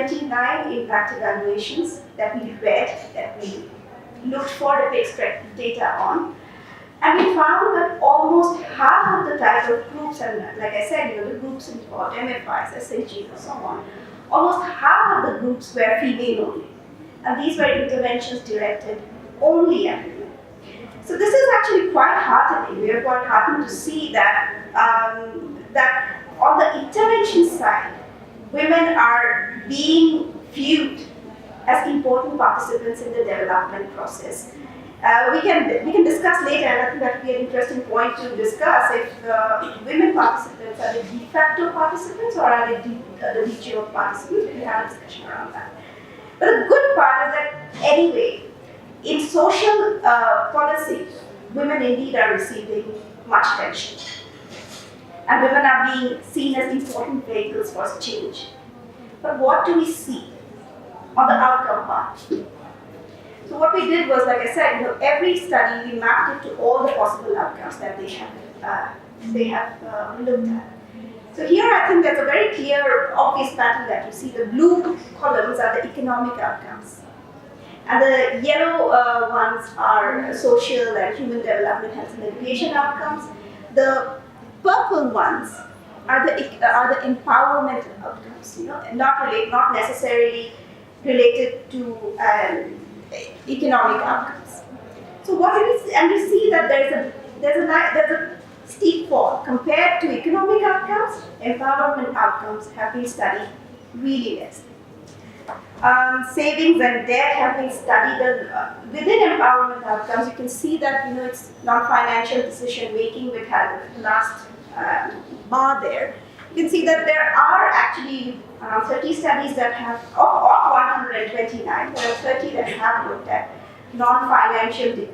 29 impact evaluations that we read, that we looked for the fixed data on. And we found that almost half of the type of groups, and like I said, the groups involved, MFIs, SHGs, and so on, almost half of the groups were female only. And these were interventions directed only at women. So this is actually quite heartening. We are quite heartened to see that, that on the intervention side, women are being viewed as important participants in the development process. We can discuss later, and I think that would be an interesting point to discuss, if women participants are the de facto participants or are they the de jure participants. We can have a discussion around that. But the good part is that anyway, in social policy, women indeed are receiving much attention. And women are being seen as important vehicles for change. But what do we see on the outcome part? So what we did was, like I said, every study we mapped it to all the possible outcomes that they have looked at. So here I think there's a very clear, obvious pattern that you see. The blue columns are the economic outcomes, and the yellow ones are social and human development, health and education outcomes. The purple ones are the empowerment outcomes. Not necessarily related to economic outcomes. So what do we see? And we see that there's a steep fall compared to economic outcomes. Empowerment outcomes have been studied really less. Savings and debt have been studied within empowerment outcomes. You can see that it's non-financial decision making, which has the last bar there. You can see that there are actually around 30 studies that have, of 129, there are 30 that have looked at non-financial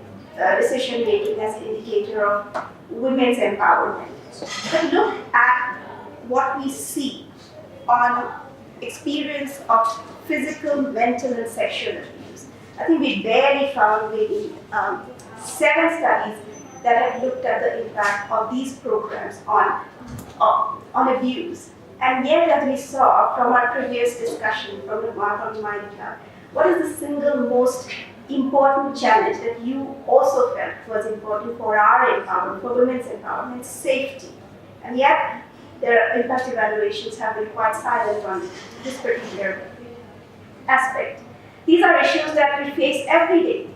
decision making as an indicator of women's empowerment. But look at what we see on experience of physical, mental, and sexual abuse. I think we barely found maybe 7 studies that have looked at the impact of these programs on abuse. And yet, as we saw from our previous discussion from the Mind Club, what is the single most important challenge that you also felt was important for our empowerment, for women's empowerment? Safety. And yet, their impact evaluations have been quite silent on this particular aspect. These are issues that we face every day,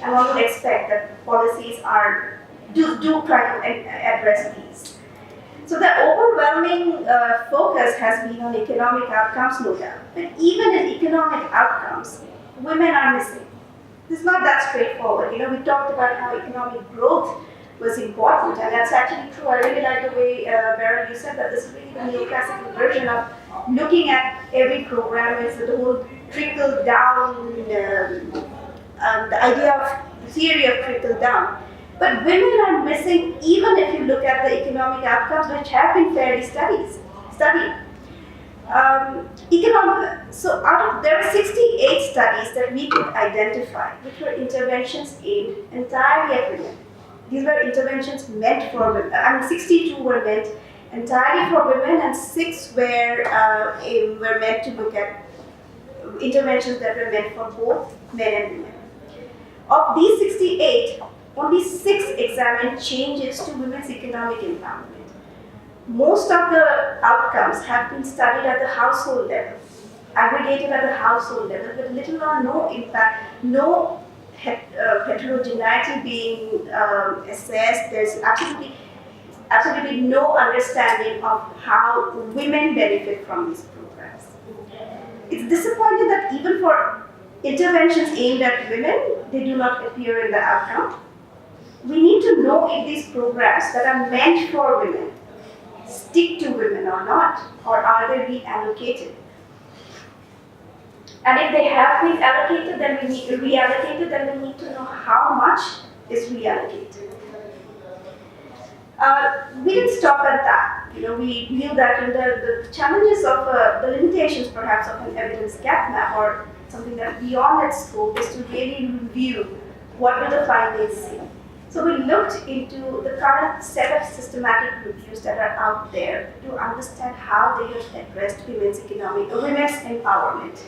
and one would expect that policies do try to address these. So the overwhelming focus has been on economic outcomes, no doubt. But even in economic outcomes, women are missing. It's not that straightforward. We talked about how economic growth was important, and that's actually true. I really like the way, Beryl, you said that this is really the neoclassical version of looking at every program. It's the whole trickle down, the idea of the theory of trickle down. But women are missing, even if you look at the economic outcomes, which have been fairly studied. So there are 68 studies that we could identify, which were interventions aimed entirely at women. These were interventions meant for women. 62 were meant entirely for women, and 6 were meant to look at interventions that were meant for both men and women. Of these 68, only 6 examined changes to women's economic empowerment. Most of the outcomes have been studied at the household level, aggregated at the household level, with little or no impact, no heterogeneity being assessed. There's absolutely no understanding of how women benefit from these programs. It's disappointing that even for interventions aimed at women, they do not appear in the outcome. We need to know if these programs that are meant for women stick to women or not, or are they being allocated? And if they have been allocated, then we need to reallocate it, then we need to know how much is reallocated. We didn't stop at that. We knew that the challenges of the limitations, perhaps, of an evidence gap map or something that beyond its scope is to really review what do the findings say. So we looked into the current set of systematic reviews that are out there to understand how they have addressed women's empowerment.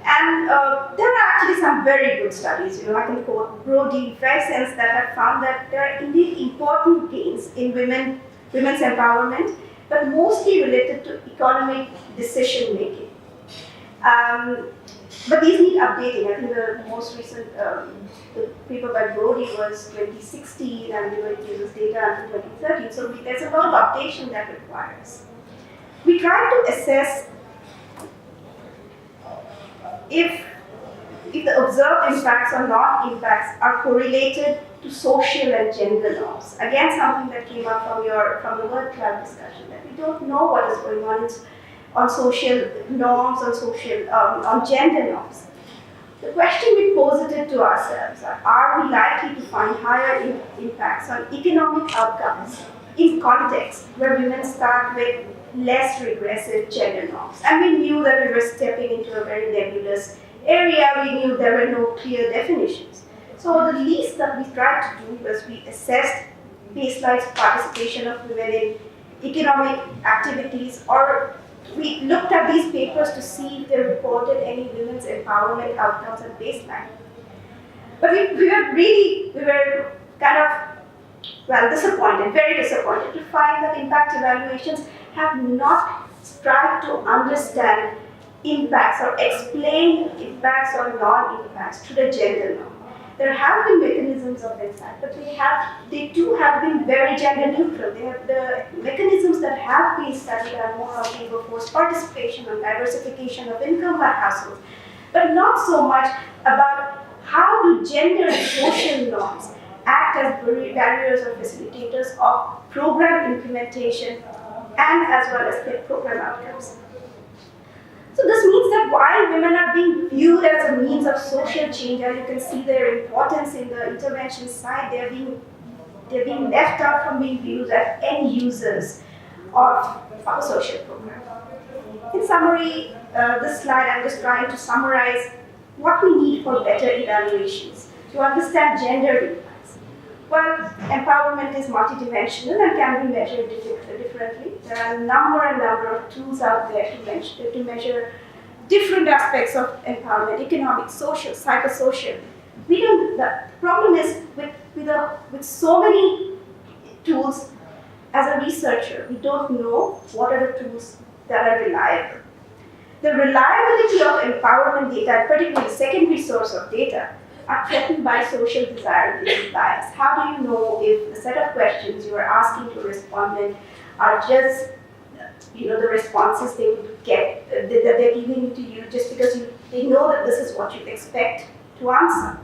And there are actually some very good studies. I can quote Brody, Fessens, that have found that there are indeed important gains in women's empowerment, but mostly related to economic decision making. But these need updating. I think the most recent the paper by Brody was 2016, and it uses data until 2013. So there's a lot of updation that requires. We try to assess if the observed impacts or non-impacts are correlated to social and gender norms. Again, something that came up from the word cloud discussion, that we don't know what is going on social norms, on gender norms. The question we posited to ourselves are we likely to find higher impacts on economic outcomes in contexts where women start with less regressive gender norms? And we knew that we were stepping into a very nebulous area. We knew there were no clear definitions. So the least that we tried to do was we assessed baseline participation of women in economic activities, or we looked at these papers to see if they reported any women's empowerment outcomes at baseline. But we were kind of, disappointed, very disappointed to find that impact evaluations have not tried to understand impacts or explain impacts or non-impacts to the gender norm. There have been mechanisms of impact, but they too have been very gender neutral. The mechanisms that have been studied are more on labor force participation, on diversification of income by households, but not so much about how do gender and social norms act as barriers or facilitators of program implementation and as well as program outcomes. So this means that while women are being viewed as a means of social change, and you can see their importance in the intervention side, they're being left out from being viewed as end users of a social program. In summary, this slide I'm just trying to summarize what we need for better evaluations to understand gender impacts. Well, empowerment is multidimensional and can be measured differently. There are a number of tools out there to measure different aspects of empowerment: economic, social, psychosocial. The problem is with so many tools, as a researcher, we don't know what are the tools that are reliable. The reliability of empowerment data, and particularly the secondary source of data, are threatened by social desirability bias. How do you know if the set of questions you are asking to a respondent are just the responses they would get, that they're giving to you just because they know that this is what you expect to answer?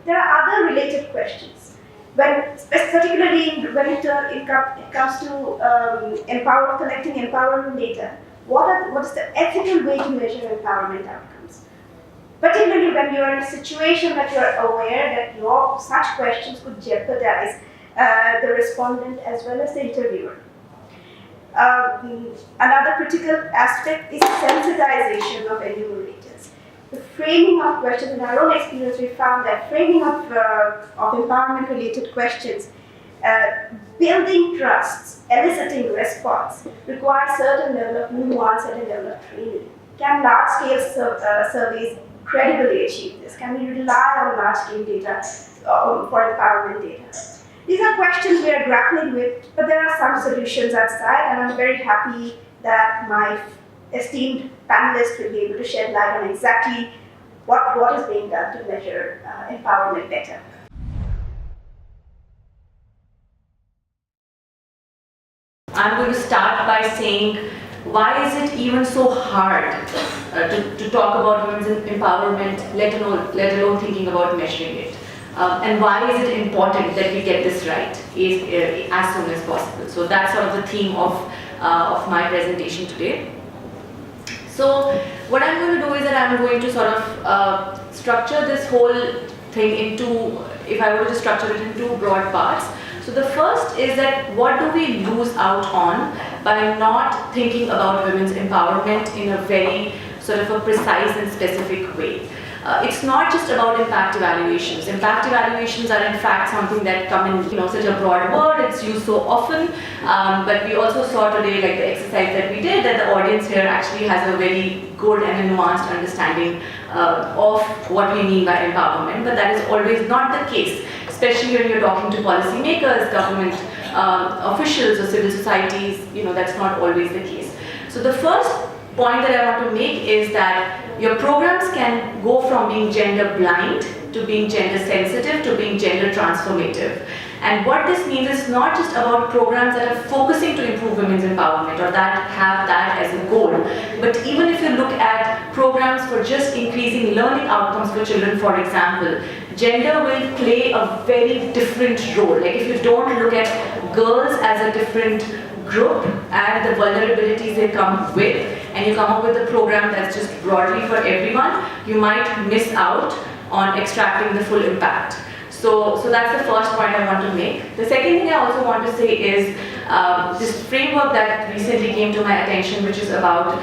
There are other related questions. Particularly when it comes to collecting empowerment data, what is the ethical way to measure empowerment outcomes? Particularly when you are in a situation that you are aware that such questions could jeopardize the respondent as well as the interviewer. Another critical aspect is sensitization of enumerators. The framing of questions, in our own experience, we found that framing of empowerment-related questions, building trusts, eliciting response, requires certain level of nuance, certain level of training. Can large-scale surveys credibly achieve this? Can we rely on large-scale data for empowerment data? These are questions we are grappling with, but there are some solutions outside, and I'm very happy that my esteemed panelists will be able to shed light on exactly what is being done to measure empowerment better. I'm going to start by saying, why is it even so hard to talk about women's empowerment, let alone thinking about measuring it? And why is it important that we get this right as soon as possible? So that's sort of the theme of my presentation today. So what I'm going to do is that I'm going to sort of structure this whole thing into, if I were to structure it in two broad parts. So the first is that what do we lose out on by not thinking about women's empowerment in a very sort of a precise and specific way? It's not just about impact evaluations. Impact evaluations are in fact something that come in such a broad word, it's used so often, but we also saw today, like the exercise that we did, that the audience here actually has a very good and a nuanced understanding of what we mean by empowerment, but that is always not the case, especially when you're talking to policymakers, government officials or civil societies, that's not always the case. So the first point that I want to make is that your programs can go from being gender blind to being gender sensitive to being gender transformative. And what this means is not just about programs that are focusing to improve women's empowerment or that have that as a goal, but even if you look at programs for just increasing learning outcomes for children, for example, gender will play a very different role. Like if you don't look at girls as a different group and the vulnerabilities they come with, and you come up with a program that's just broadly for everyone, you might miss out on extracting the full impact. So that's the first point I want to make. The second thing I also want to say is this framework that recently came to my attention, which is about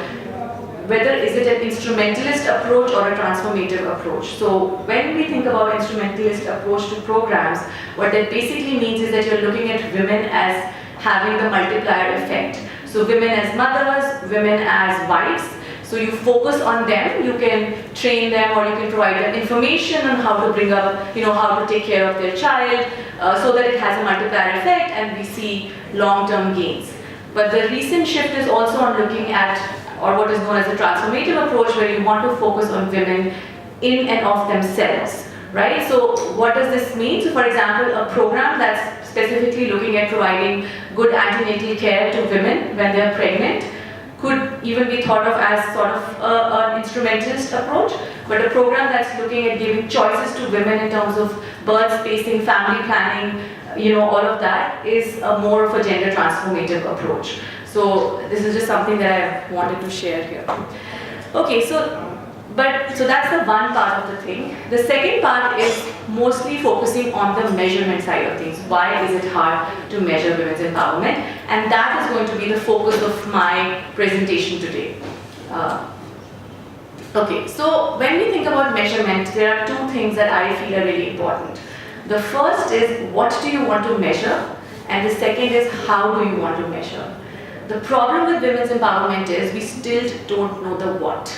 whether is it an instrumentalist approach or a transformative approach. So when we think about instrumentalist approach to programs, what that basically means is that you're looking at women as having the multiplier effect. So women as mothers, women as wives. So you focus on them, you can train them or you can provide them information on how to bring up, how to take care of their child so that it has a multiplier effect and we see long-term gains. But the recent shift is also on looking at, or what is known as a transformative approach, where you want to focus on women in and of themselves, right? So what does this mean? So for example, a program that's specifically looking at providing good antenatal care to women when they're pregnant could even be thought of as sort of an instrumentalist approach, but a program that's looking at giving choices to women in terms of birth spacing, family planning, all of that is a more of a gender transformative approach. So this is just something that I wanted to share here. Okay, so that's the one part of the thing. The second part is mostly focusing on the measurement side of things. Why is it hard to measure women's empowerment? And that is going to be the focus of my presentation today. Okay, so when we think about measurement, there are two things that I feel are really important. The first is, what do you want to measure? And the second is, how do you want to measure? The problem with women's empowerment is we still don't know the what.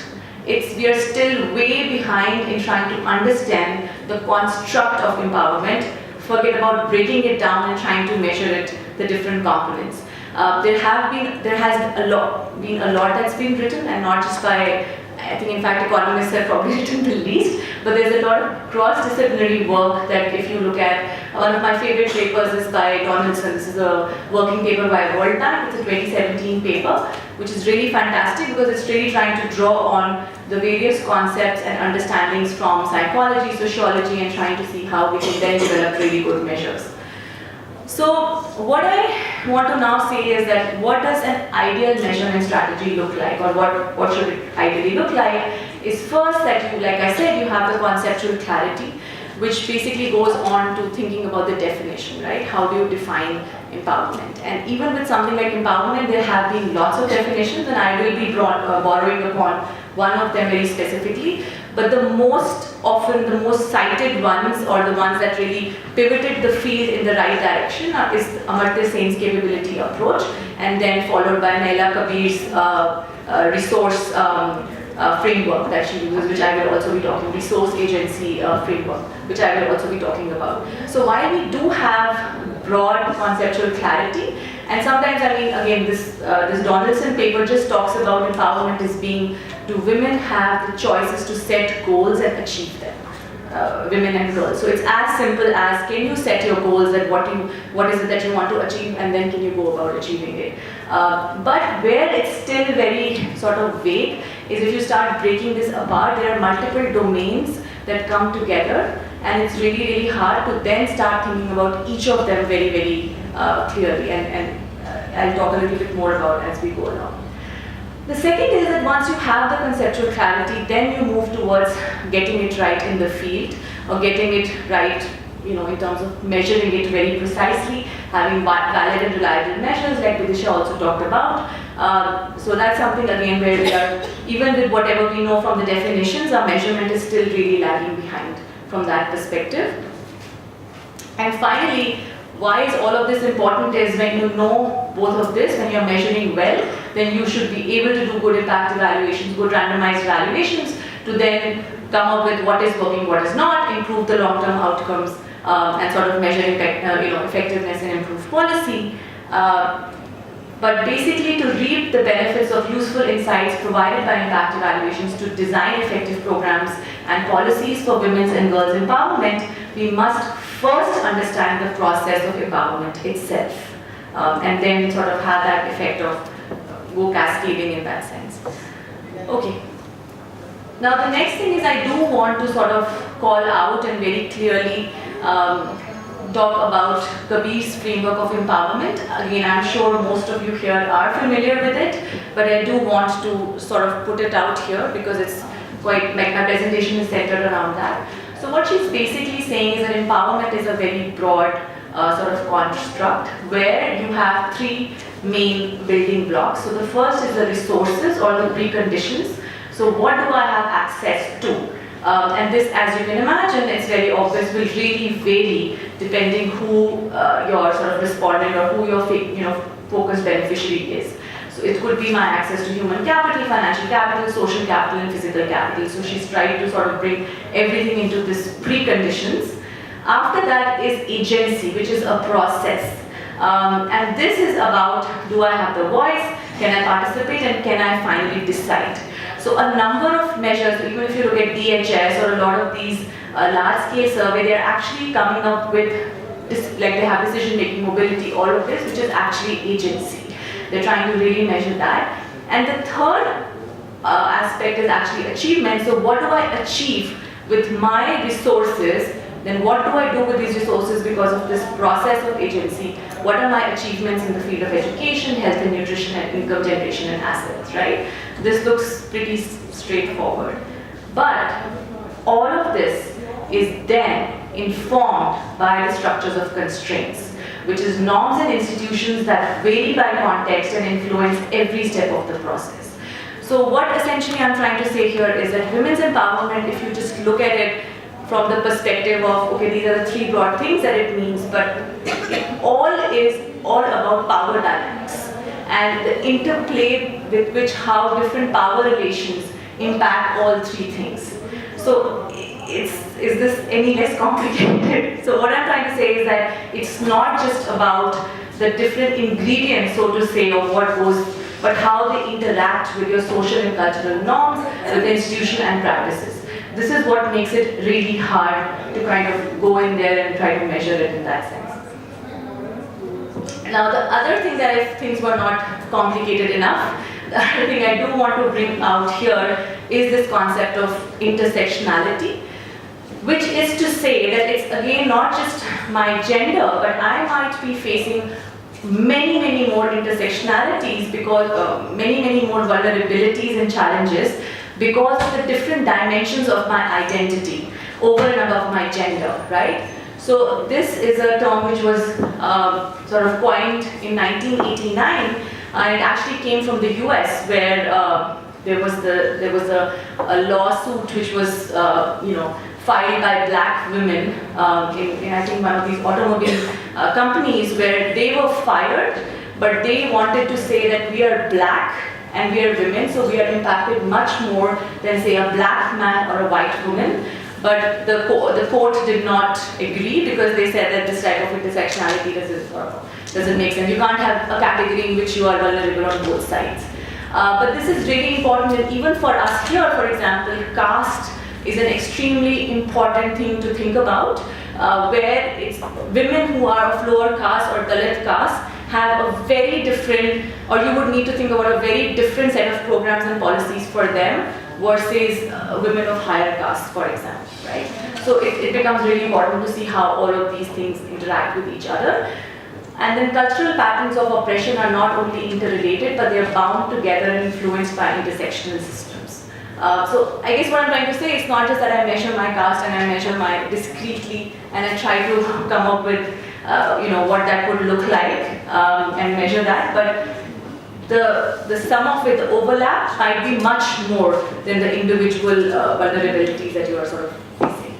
We are still way behind in trying to understand the construct of empowerment. Forget about breaking it down and trying to measure it, the different components. There has been a lot that's been written, and not just by, I think in fact economists have probably written the least, but there's a lot of cross-disciplinary work that if you look at, one of my favorite papers is by Donaldson. This is a working paper by World Bank. It's a 2017 paper, which is really fantastic because it's really trying to draw on the various concepts and understandings from psychology, sociology, and trying to see how we can then develop really good measures. So what I want to now say is that what does an ideal measurement strategy look like, or what should it ideally look like, is first that you, like I said, you have the conceptual clarity, which basically goes on to thinking about the definition, right? How do you define empowerment? And even with something like empowerment, there have been lots of definitions, and I will be borrowing upon one of them very specifically. But the most cited ones, or the ones that really pivoted the field in the right direction, is Amartya Sen's capability approach, and then followed by Naila Kabir's resource framework that she uses, which I will also be talking, resource agency framework, which I will also be talking about. So while we do have broad conceptual clarity, and sometimes, I mean, again, this Donaldson paper just talks about empowerment as being, do women have the choices to set goals and achieve them? Women and girls. So it's as simple as, can you set your goals, that what is it that you want to achieve, and then can you go about achieving it? But where it's still very sort of vague is if you start breaking this apart, there are multiple domains that come together, and it's really, really hard to then start thinking about each of them very, very clearly, and I'll talk a little bit more about as we go along. The second is that once you have the conceptual clarity, then you move towards getting it right in the field, or getting it right, in terms of measuring it very precisely, having valid and reliable measures, like Vidisha also talked about, So that's something again where we are, even with whatever we know from the definitions, our measurement is still really lagging behind from that perspective. And finally, why is all of this important is when you know both of this, when you're measuring well, then you should be able to do good impact evaluations, good randomized evaluations to then come up with what is working, what is not, improve the long-term outcomes, and sort of measure effectiveness and improve policy. But basically to reap the benefits of useful insights provided by impact evaluations to design effective programs and policies for women's and girls' empowerment, we must first understand the process of empowerment itself, and then sort of have that effect of go cascading in that sense. Okay. Now the next thing is I do want to sort of call out and very clearly talk about Kabir's framework of empowerment. Again, I'm sure most of you here are familiar with it, but I do want to sort of put it out here because it's quite, like my presentation is centered around that. So what she's basically saying is that empowerment is a very broad sort of construct where you have three main building blocks. So the first is the resources or the preconditions. So what do I have access to? And this, as you can imagine, it's very obvious, will really vary depending who your sort of respondent or who your focused beneficiary is. So it could be my access to human capital, financial capital, social capital, and physical capital. So she's trying to sort of bring everything into this preconditions. After that is agency, which is a process. And this is about, do I have the voice, can I participate, and can I finally decide? So a number of measures, even if you look at DHS or a lot of these large-scale survey, they're actually coming up with, like they have decision-making, mobility, all of this, which is actually agency. They're trying to really measure that. And the third aspect is actually achievement. So what do I achieve with my resources? Then what do I do with these resources because of this process of agency? What are my achievements in the field of education, health and nutrition, and income generation and assets, right? This looks pretty straightforward. But all of this is then informed by the structures of constraints, which is norms and institutions that vary by context and influence every step of the process. So what essentially I'm trying to say here is that women's empowerment, if you just look at it from the perspective of, okay, these are the three broad things that it means, but it all is all about power dynamics and the interplay with which how different power relations impact all three things. So is this any less complicated? So what I'm trying to say is that it's not just about the different ingredients, so to say, of what goes, but how they interact with your social and cultural norms, with the institution and practices. This is what makes it really hard to kind of go in there and try to measure it in that sense. Now the other thing that if things were not complicated enough, the other thing I do want to bring out here is this concept of intersectionality, which is to say that it's again not just my gender, but I might be facing many more intersectionalities because many more vulnerabilities and challenges because of the different dimensions of my identity over and above my gender, right? So this is a term which was sort of coined in 1989, and it actually came from the US, where there was a lawsuit which was filed by black women in I think one of these automobile companies, where they were fired, but they wanted to say that we are black and we are women, so we are impacted much more than say a black man or a white woman. But the court did not agree because they said that this type of intersectionality doesn't make sense. You can't have a category in which you are vulnerable on both sides. But this is really important, and even for us here, for example, caste is an extremely important thing to think about, where it's women who are of lower caste or Dalit caste have a very different, or you would need to think about a very different set of programs and policies for them versus women of higher caste, for example, right? So it becomes really important to see how all of these things interact with each other. And then cultural patterns of oppression are not only interrelated, but they are bound together and influenced by intersectional systems. So I guess what I'm trying to say is not just that I measure my caste and I measure my discretely and I try to come up with what that would look like and measure that, but the sum of it, the overlap, might be much more than the individual vulnerabilities that you are sort of facing.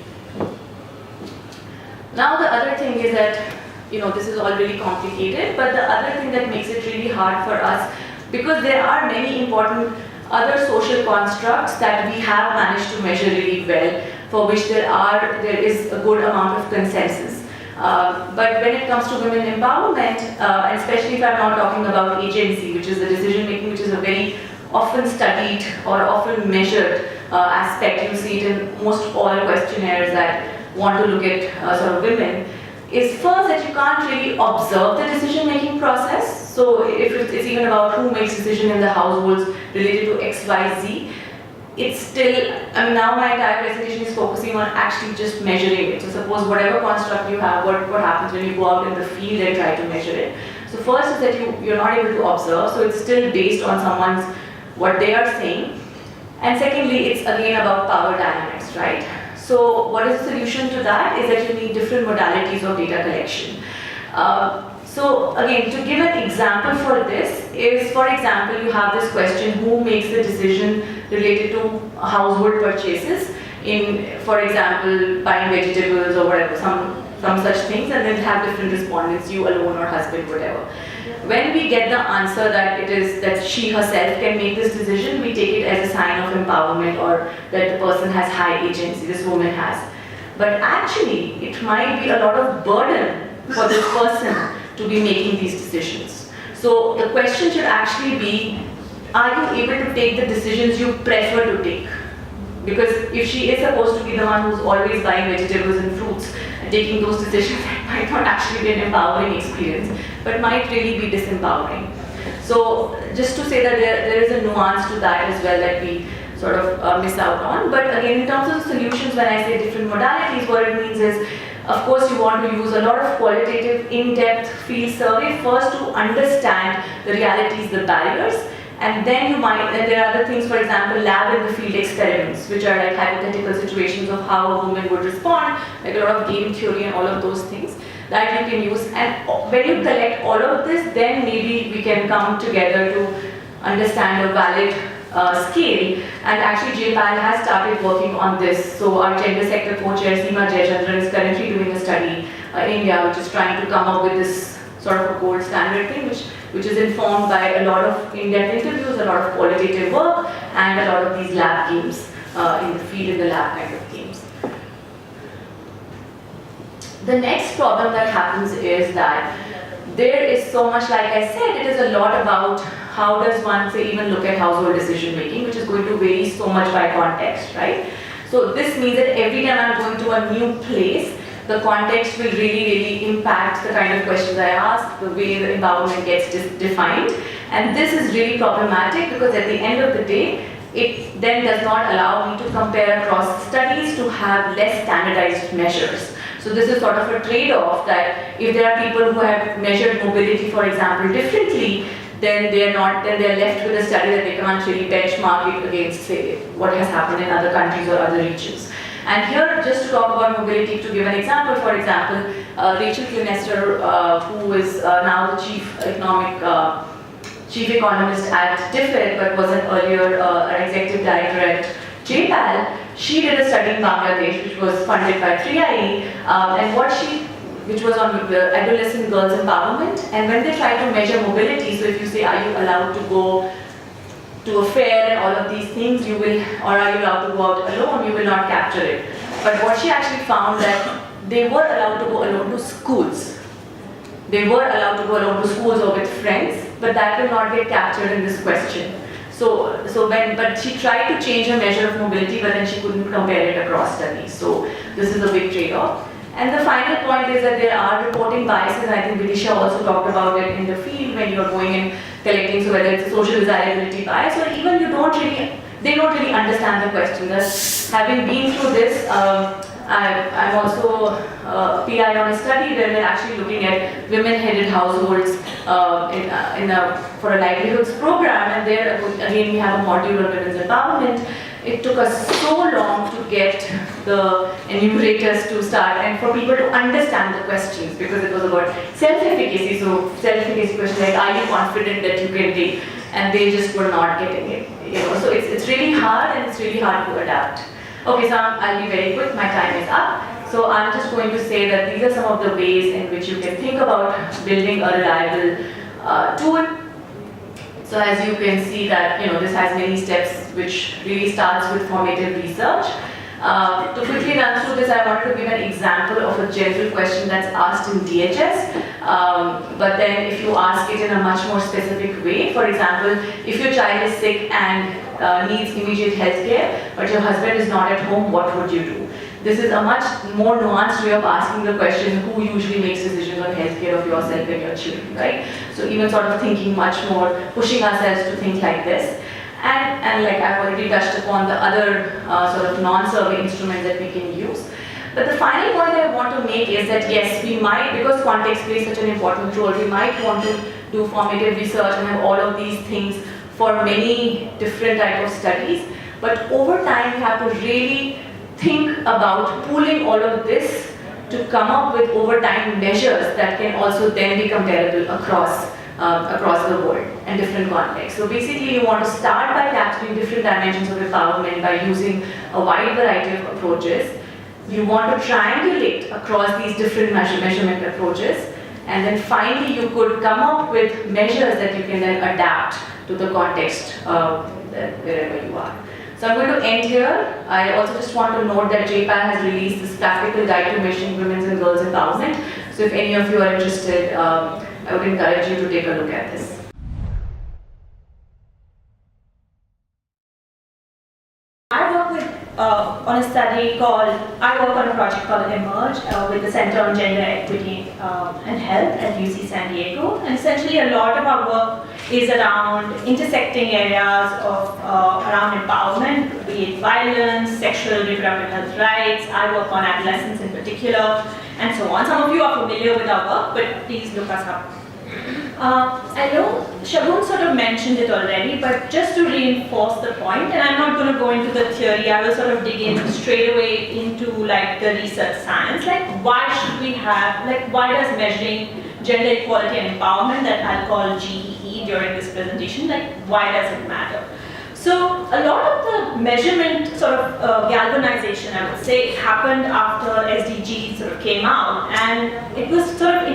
Now the other thing is that, this is all really complicated, but the other thing that makes it really hard for us, because there are many important other social constructs that we have managed to measure really well, for which there is a good amount of consensus. But when it comes to women empowerment, and especially if I'm not talking about agency, which is the decision making, which is a very often studied or often measured aspect, you see it in most all questionnaires that want to look at sort of women, is first that you can't really observe the decision making process. So if it's even about who makes decision in the households related to X, Y, Z, it's still, now my entire presentation is focusing on actually just measuring it. So suppose whatever construct you have, what happens when you go out in the field and try to measure it. So first is that you're not able to observe, so it's still based on someone's, what they are saying. And secondly, it's again about power dynamics, right? So what is the solution to that is that you need different modalities of data collection. So again, to give an example for this is, for example, you have this question, who makes the decision related to household purchases in, for example, buying vegetables or whatever, some such things, and then have different respondents, you alone or husband, whatever. When we get the answer that it is that she herself can make this decision, we take it as a sign of empowerment or that the person has high agency, this woman has. But actually, it might be a lot of burden for this person to be making these decisions. So the question should actually be, are you able to take the decisions you prefer to take? Because if she is supposed to be the one who's always buying vegetables and fruits and taking those decisions, that might not actually be an empowering experience, but might really be disempowering. So just to say that there is a nuance to that as well that we sort of miss out on. But again, in terms of solutions, when I say different modalities, what it means is, of course, you want to use a lot of qualitative, in-depth field survey first to understand the realities, the barriers, and then there are other things, for example, lab in the field experiments, which are like hypothetical situations of how a woman would respond, like a lot of game theory and all of those things that you can use. And when you collect all of this, then maybe we can come together to understand a valid scale, and actually JPAL has started working on this. So our gender sector co-chair Seema Jayachandran is currently doing a study in India which is trying to come up with this sort of a gold standard thing which is informed by a lot of in-depth interviews, a lot of qualitative work, and a lot of these lab games in the field, in the lab kind of games. The next problem that happens is that there is so much, like I said, it is a lot about how does one say even look at household decision making, which is going to vary so much by context, right? So this means that every time I'm going to a new place, the context will really impact the kind of questions I ask, the way the empowerment gets defined. And this is really problematic because at the end of the day, it then does not allow me to compare across studies to have less standardized measures. So this is sort of a trade-off that if there are people who have measured mobility, for example, differently, then they're left with a study that they can't really benchmark it against, say, what has happened in other countries or other regions. And here, just to talk about mobility, to give an example, for example, Rachel Clinester, who is now the chief economist at DFID, but was an earlier an executive director at JPAL, she did a study in Bangladesh, which was funded by 3IE, which was on adolescent girls' empowerment. And when they try to measure mobility, so if you say, are you allowed to go to a fair and all of these things, you will, or are you allowed to go out alone, you will not capture it. But what she actually found that they were allowed to go alone to schools. They were allowed to go alone to schools or with friends, but that will not get captured in this question. But she tried to change her measure of mobility, but then she couldn't compare it across studies. So this is a big trade-off. And the final point is that there are reporting biases. I think Vidisha also talked about it in the field when you are going and collecting, so whether it's a social desirability bias or even they don't really understand the question. Having been through this, I'm also a PI on a study where we're actually looking at women-headed households for a livelihoods program, and there again we have a module on women's empowerment. It took us so long to get the enumerators to start and for people to understand the questions, because it was about self-efficacy. So self-efficacy questions like, are you confident that you can and they just were not getting it. So it's really hard, and it's really hard to adapt. Okay, so I'll be very quick. My time is up. So I'm just going to say that these are some of the ways in which you can think about building a reliable tool. So as you can see that this has many steps, which really starts with formative research. To quickly run through this, I wanted to give an example of a general question that's asked in DHS. But then if you ask it in a much more specific way, for example, if your child is sick and needs immediate health care, but your husband is not at home, what would you do? This is a much more nuanced way of asking the question, who usually makes decisions on healthcare of yourself and your children, right? So even sort of thinking much more, pushing ourselves to think like this. And like I've already touched upon the other sort of non-survey instruments that we can use. But the final point I want to make is that yes, we might, because context plays such an important role, we might want to do formative research and have all of these things for many different types of studies. But over time, we have to really think about pooling all of this to come up with over time measures that can also then be comparable across the world and different contexts. So basically you want to start by capturing different dimensions of empowerment by using a wide variety of approaches. You want to triangulate across these different measurement approaches, and then finally you could come up with measures that you can then adapt to the context wherever you are. So I'm going to end here. I also just want to note that JPAL has released this practical guide to measuring women's and girls' empowerment. So if any of you are interested, I would encourage you to take a look at this. I work on a project called Emerge with the Center on Gender Equity and Health at UC San Diego. And essentially a lot of our work is around intersecting areas of around empowerment, be it violence, sexual and reproductive health rights. I work on adolescence in particular, and so on. Some of you are familiar with our work, but please look us up. I know Shagun sort of mentioned it already, but just to reinforce the point, and I'm not going to go into the theory, I will sort of dig in straight away into like the research science, like why should we have, like why does measuring gender equality and empowerment, that I'll call GEE during this presentation, like why does it matter? So a lot of the measurement sort of galvanization, I would say, happened after SDGs sort of came out, and it was sort of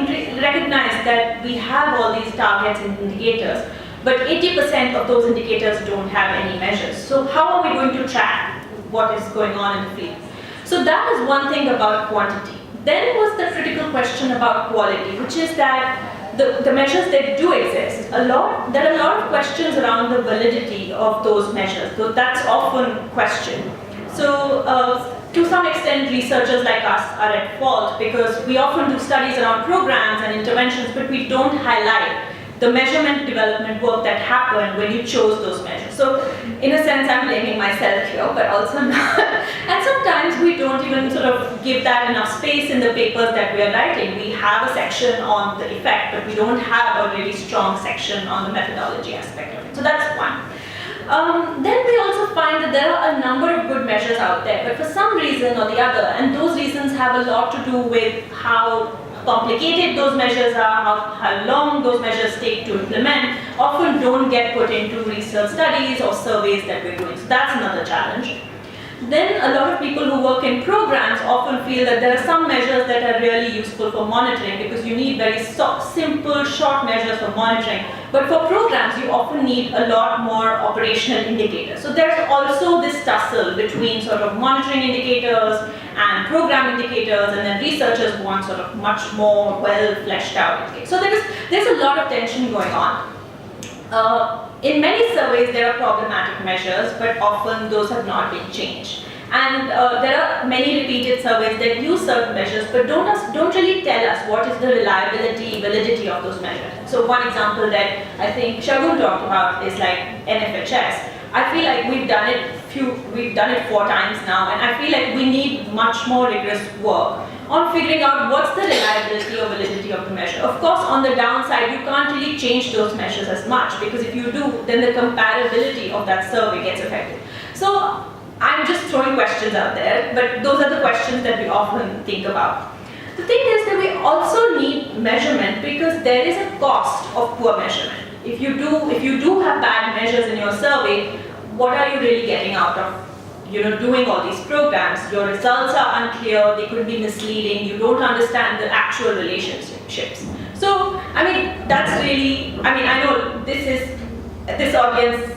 recognized that we have all these targets and indicators, but 80% of those indicators don't have any measures. So how are we going to track what is going on in the field? So that is one thing about quantity. Then was the critical question about quality, which is that the measures that do exist, there are a lot of questions around the validity of those measures, so that's often questioned. So to some extent, researchers like us are at fault because we often do studies around programs and interventions, but we don't highlight the measurement development work that happened when you chose those measures. So in a sense, I'm blaming myself here, but also not. And sometimes we don't even sort of give that enough space in the papers that we are writing. We have a section on the effect, but we don't have a really strong section on the methodology aspect of it. So that's one. Then we also find that there are a number of good measures out there, but for some reason or the other, and those reasons have a lot to do with how complicated those measures are, how long those measures take to implement, often don't get put into research studies or surveys that we're doing. So that's another challenge. Then a lot of people who work in programs often feel that there are some measures that are really useful for monitoring because you need very simple, short measures for monitoring. But for programs, you often need a lot more operational indicators. So there's also this tussle between sort of monitoring indicators and program indicators, and then researchers want sort of much more well fleshed out indicators. So there's a lot of tension going on. In many surveys, there are problematic measures, but often those have not been changed. And there are many repeated surveys that use certain measures, but don't really tell us what is the reliability, validity of those measures. So one example that I think Shagun talked about is like NFHS. I feel like we've done it 4 times now, and I feel like we need much more rigorous work on figuring out what's the reliability or validity of the measure. Of course, on the downside, you can't really change those measures as much, because if you do, then the comparability of that survey gets affected. So I'm just throwing questions out there, but those are the questions that we often think about. The thing is that we also need measurement because there is a cost of poor measurement. if you do have bad measures in your survey, what are you really getting out of doing all these programs? Your results are unclear, they could be misleading, you don't understand the actual relationships. So, I mean, that's really, I know this audience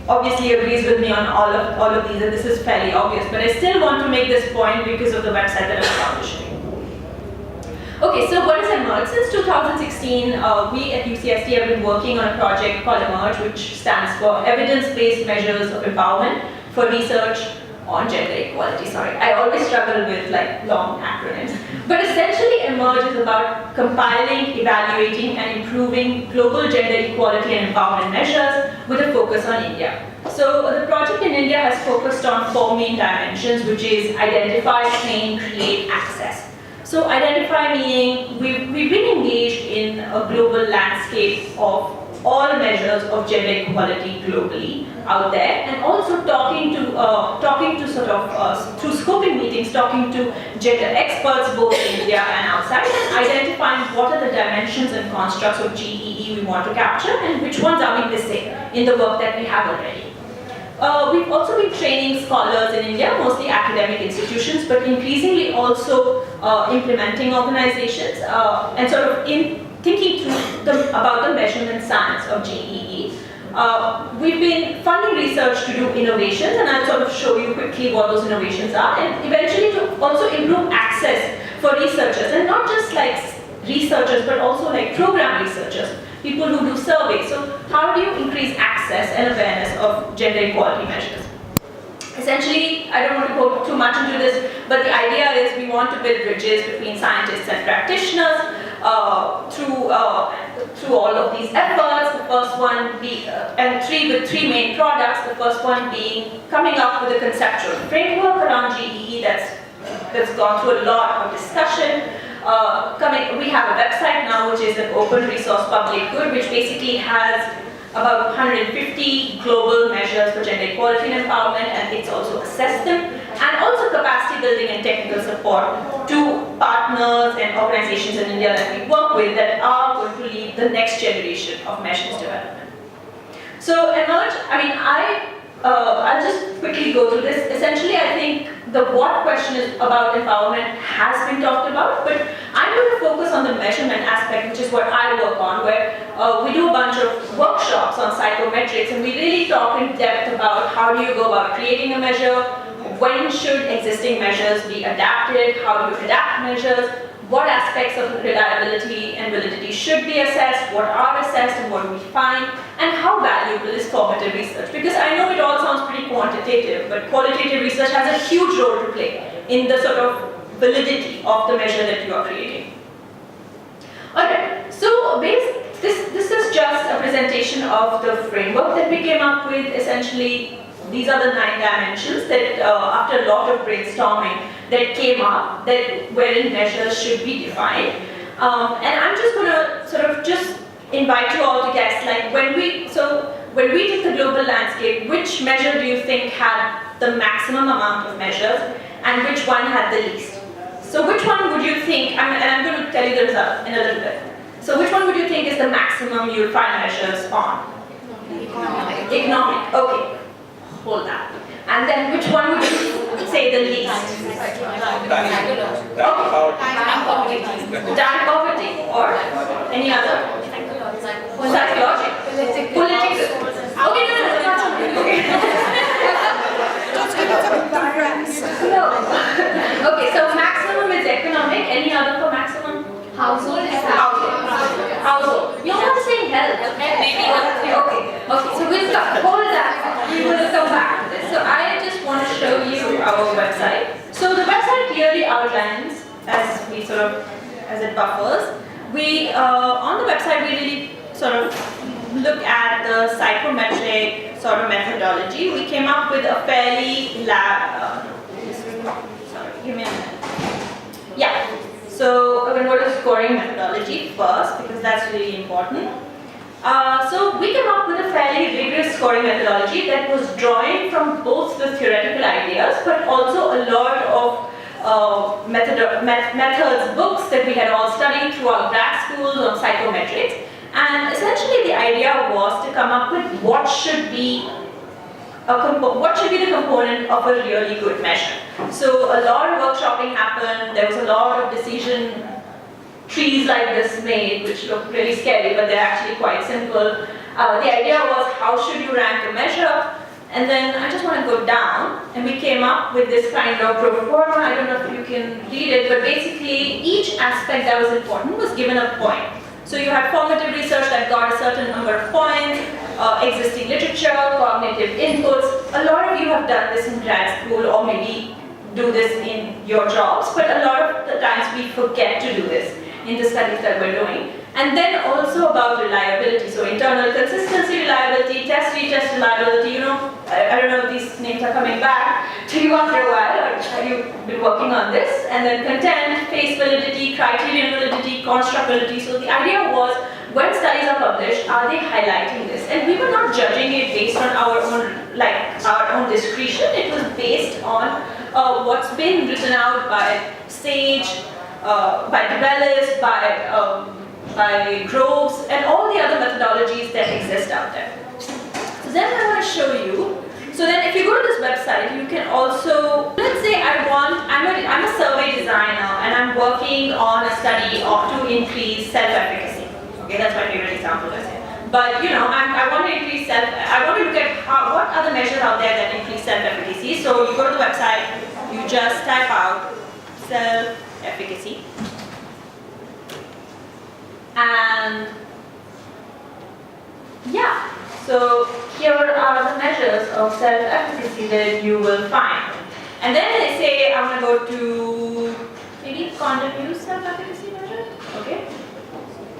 obviously agrees with me on all of these, and this is fairly obvious, but I still want to make this point because of the website that I'm publishing. Okay, so what is Emerge? Since 2016, we at UCSD have been working on a project called Emerge, which stands for Evidence-Based Measures of Empowerment for Research on Gender Equality. Sorry, I always struggle with long acronyms. But essentially, Emerge is about compiling, evaluating, and improving global gender equality and empowerment measures with a focus on India. So the project in India has focused on 4 main dimensions, which is identify, train, create, access. So identify meaning we've been engaged in a global landscape of all measures of gender equality globally out there, and also talking to sort of through scoping meetings, talking to gender experts both in India and outside, and identifying what are the dimensions and constructs of GEE we want to capture and which ones are we missing in the work that we have already. We've also been training scholars in India, mostly academic institutions, but increasingly also implementing organizations and sort of thinking through about the measurement science of GEE. We've been funding research to do innovations, and I'll sort of show you quickly what those innovations are, and eventually to also improve access for researchers, and not just researchers, but also program researchers, people who do surveys. So how do you increase access and awareness of gender equality measures? Essentially, I don't want to go too much into this, but the idea is we want to build bridges between scientists and practitioners through all of these efforts. The first one with three main products. The first one being coming up with a conceptual framework around GEE that's gone through a lot of discussion. We have a website now, which is an open resource public good, which basically has about 150 global measures for gender equality and empowerment, and it's also assessed them, and also capacity building and technical support to partners and organizations in India that we work with that are going to lead the next generation of measures development. So Emerge, I'll just quickly go through this. Essentially, I think the what question is about empowerment has been talked about, but I'm going to focus on the measurement aspect, which is what I work on, where we do a bunch of workshops on psychometrics, and we really talk in depth about how do you go about creating a measure, when should existing measures be adapted, how do you adapt measures, what aspects of reliability and validity should be assessed, what are assessed and what we find, and how valuable is formative research. Because I know it all sounds pretty quantitative, but qualitative research has a huge role to play in the sort of validity of the measure that you are creating. Alright, so this is just a presentation of the framework that we came up with. Essentially, these are the 9 dimensions that after a lot of brainstorming that came up, that wherein measures should be defined. And I'm just going to sort of just invite you all to guess, when we did the global landscape, which measure do you think had the maximum amount of measures and which one had the least? So which one would you think, and I'm going to tell you the result in a little bit. So which one would you think is the maximum you'll find measures on? Economic, okay. Hold that. And then which one would you say the least? Direct poverty or any other? Psychological. Political. Okay, no, that's okay. No. Okay, so maximum is economic. Any other for maximum? Household. You're not saying health. Maybe. Okay. So we'll hold that. We will come back to this. So I just want to show you our website. So the website clearly outlines as it buffers. On the website we really sort of look at the psychometric sort of methodology. We came up with a fairly give me a minute. Yeah. So we're going to go to scoring methodology first because that's really important. So we came up with a fairly rigorous scoring methodology that was drawing from both the theoretical ideas but also a lot of methods books that we had all studied through our grad schools on psychometrics. And essentially the idea was to come up with what should be the component of a really good measure. So a lot of workshopping happened, there was a lot of decision trees like this made, which look really scary, but they're actually quite simple. The idea was, how should you rank a measure? And then I just want to go down, and we came up with this kind of pro forma. I don't know if you can read it, but basically each aspect that was important was given a point. So you had formative research that got a certain number of points, existing literature, cognitive inputs. A lot of you have done this in grad school, or maybe do this in your jobs, but a lot of the times we forget to do this in the studies that we're doing. And then also about reliability, so internal consistency reliability, test-retest reliability, I don't know if these names are coming back to you after a while, or have you been working on this? And then content, face validity, criterion validity, construct validity. So the idea was, when studies are published, are they highlighting this? And we were not judging it based on our own discretion. It was based on what's been written out by Sage, by Debellis, by Groves, and all the other methodologies that exist out there. So then I want to show you. So then if you go to this website, you can also, let's say I'm a survey designer and I'm working on a study to increase self-efficacy. Okay, that's my favorite example, let's say. But I want to increase I want to look at what are the measures out there that increase self-efficacy. So you go to the website, you just type out self-efficacy. And yeah, so here are the measures of self-efficacy that you will find. And then they say, I'm going to go to maybe condom use self-efficacy measure. Okay.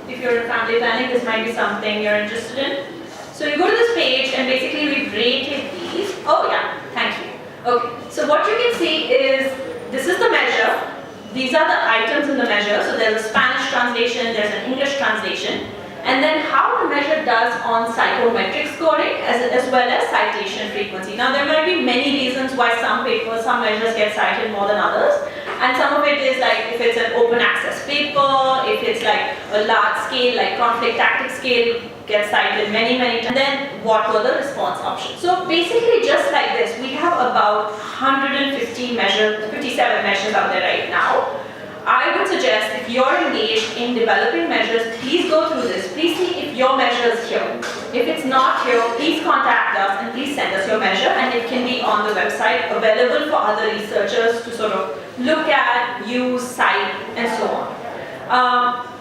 If you're in family planning, this might be something you're interested in. So you go to this page, and basically we've rated these. Oh yeah, thank you. Okay, so what you can see is, this is the measure. These are the items in the measure. So there's a Spanish translation, there's an English translation, and then how the measure does on psychometric scoring as well as citation frequency. Now there might be many reasons why some measures get cited more than others, and some of it is like if it's an open access paper, if it's like a large scale, like conflict tactic scale, gets cited many times. And then what were the response options? So basically just like this, we have about 57 measures out there right now. I would suggest, if you're engaged in developing measures, please go through this. Please see if your measure is here. If it's not here, please contact us and please send us your measure, and it can be on the website, available for other researchers to sort of look at, use, cite, and so on.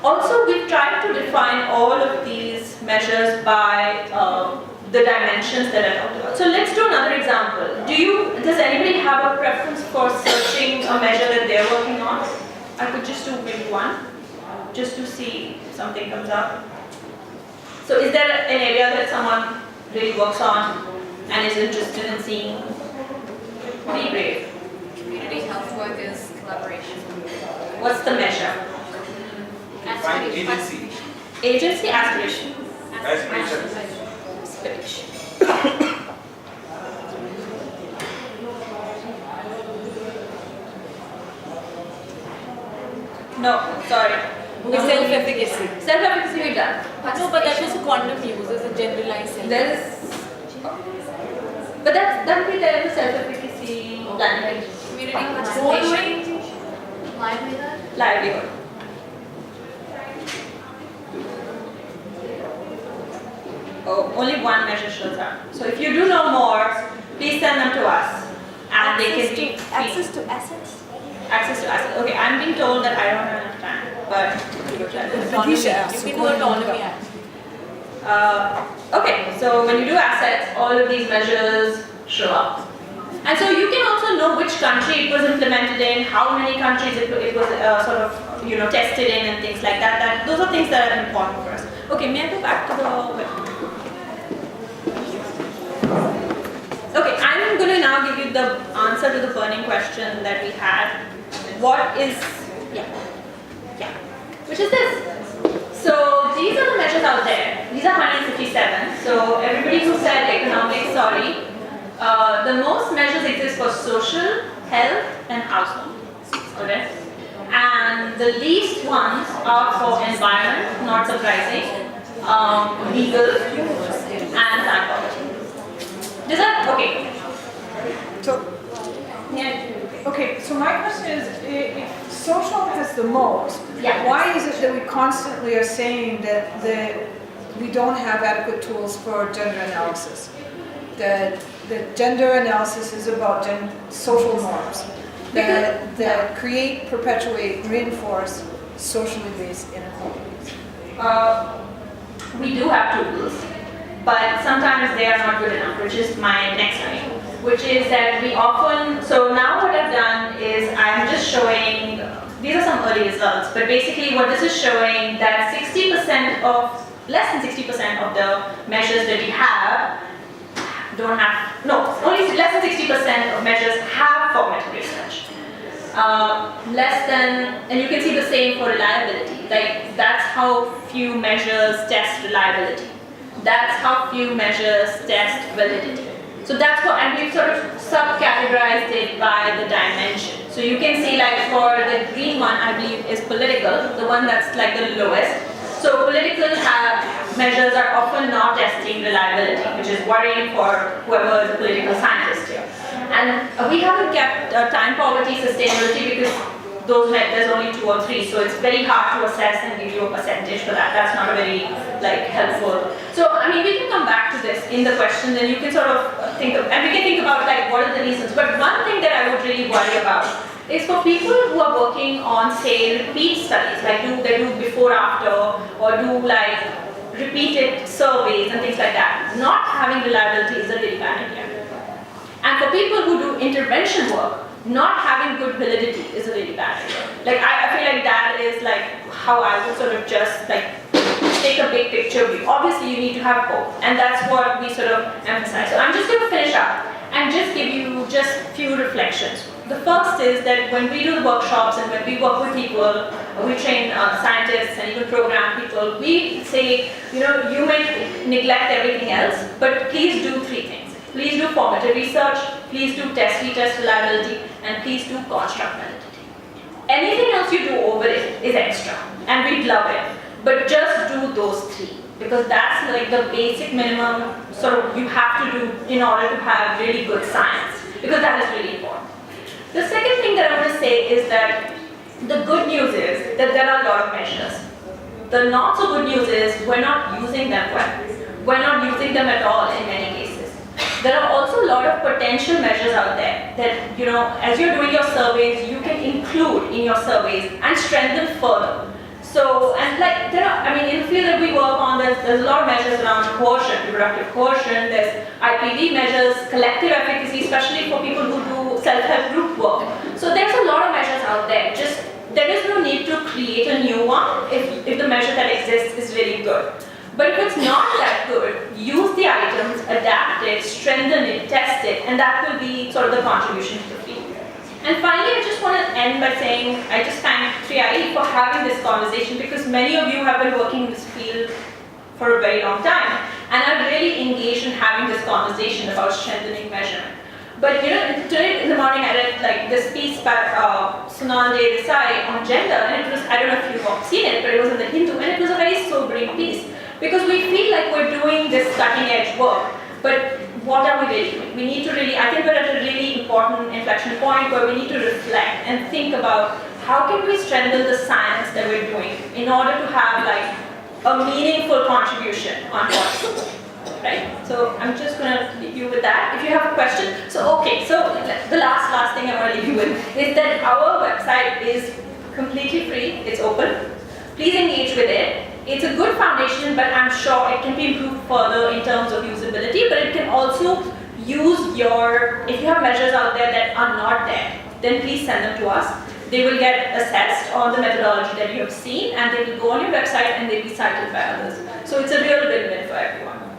Also, we've tried to define all of these measures by the dimensions that I talked about. So let's do another example. Does anybody have a preference for searching a measure that they're working on? I could just do maybe one, just to see if something comes up. So is there an area that someone really works on and is interested in seeing? Be brave. Community health work is collaboration. What's the measure? Aspiration. Agency, aspiration. Aspiration. No, sorry. Self-efficacy. Self-efficacy we've done. No, but that was a quantum use as a generalized But that would be there in the self-efficacy planning. community participation. Livelihood. Livelihood. Oh, only one measure shows up. So if you do know more, please send them to us. And they can be access to assets. Access to assets. Okay, I'm being told that I don't have enough time, but you can do autonomy actually. Okay, so when you do assets, all of these measures show up. And so you can also know which country it was implemented in, how many countries it was tested in, and things like that. Those are things that are important for us. Okay, may I go back to the web? Okay, I'm going to now give you the answer to the burning question that we had. What is, which is this. So these are the measures out there. These are 157. So everybody who said economics, sorry. The most measures exist for social, health, and household. Okay? And the least ones are for environment, not surprising, legal, and psychology. Does that, okay. So, Yeah. okay, so my question is, if social has the most, Yeah. why is it that we constantly are saying that we don't have adequate tools for gender analysis? That gender analysis is about social norms that create, perpetuate, reinforce socially based inequalities. We do have tools, but sometimes they are not good enough, which is my next point, which is that we often, so now what I've done is I'm just showing, these are some early results, but basically what this is showing that 60% of, less than 60% of the measures that we have don't have, no, only less than 60% of measures have formative research. Less than, and you can see the same for reliability, like that's how few measures test reliability. That's how few measures test validity. So that's what, and we've sort of sub-categorized it by the dimension. So you can see like for the green one, I believe is political, the one that's like the lowest. So political measures are often not testing reliability, which is worrying for whoever is a political scientist here. And we haven't kept time, poverty, sustainability because there's only 2 or 3, so it's very hard to assess and give you a percentage for that. That's not a very helpful. So I mean, we can come back to this in the questions, and you can sort of think of, and we can think about like what are the reasons. But one thing that I would really worry about is for people who are working on, say, repeat studies, like they do before, after, or do like repeated surveys and things like that. Not having reliability is a really bad idea. And for people who do intervention work, not having good validity is a really bad idea. Like I feel like that is like how I would sort of just like take a big picture view. Obviously you need to have both, and that's what we sort of emphasize. So I'm just going to finish up and just give you just few reflections. The first is that when we do the workshops and when we work with people, we train scientists and even program people, we say, you may neglect everything else, but please do 3 things. Please do formative research, please do retest reliability, and please do construct validity. Anything else you do over it is extra, and we'd love it, but just do those 3, because that's like the basic minimum sort of you have to do in order to have really good science, because that is really important. The second thing that I want to say is that the good news is that there are a lot of measures. The not so good news is we're not using them well. We're not using them at all in many cases. There are also a lot of potential measures out there that, as you're doing your surveys, you can include in your surveys and strengthen further. So, and like in the field that we work on, there's a lot of measures around coercion, reproductive coercion, there's IPV measures, collective efficacy, especially for people who do self-help group work. So there's a lot of measures out there. Just, there is no need to create a new one if the measure that exists is really good. But if it's not that good, use the items, adapt it, strengthen it, test it, and that will be sort of the contribution to the field. And finally, I just want to end by saying I just thank 3IE for having this conversation, because many of you have been working in this field for a very long time and are really engaged in having this conversation about strengthening measurement. But today in the morning I read like this piece by Sunal Desai on gender, and it was, I don't know if you've seen it, but it was in the Hindu, and it was a very sobering piece. Because we feel like we're doing this cutting edge work, but what are we really doing? We need to really, I think we're at a really important inflection point where we need to reflect and think about how can we strengthen the science that we're doing in order to have like a meaningful contribution on what, right? So I'm just going to leave you with that. If you have a question, so the last thing I want to leave you with is that our website is completely free, it's open. Please engage with it. It's a good foundation, but I'm sure it can be improved further in terms of usability, but it can also use if you have measures out there that are not there, then please send them to us. They will get assessed on the methodology that you have seen, and they will go on your website and they'll be cited by others. So it's a real win-win for everyone.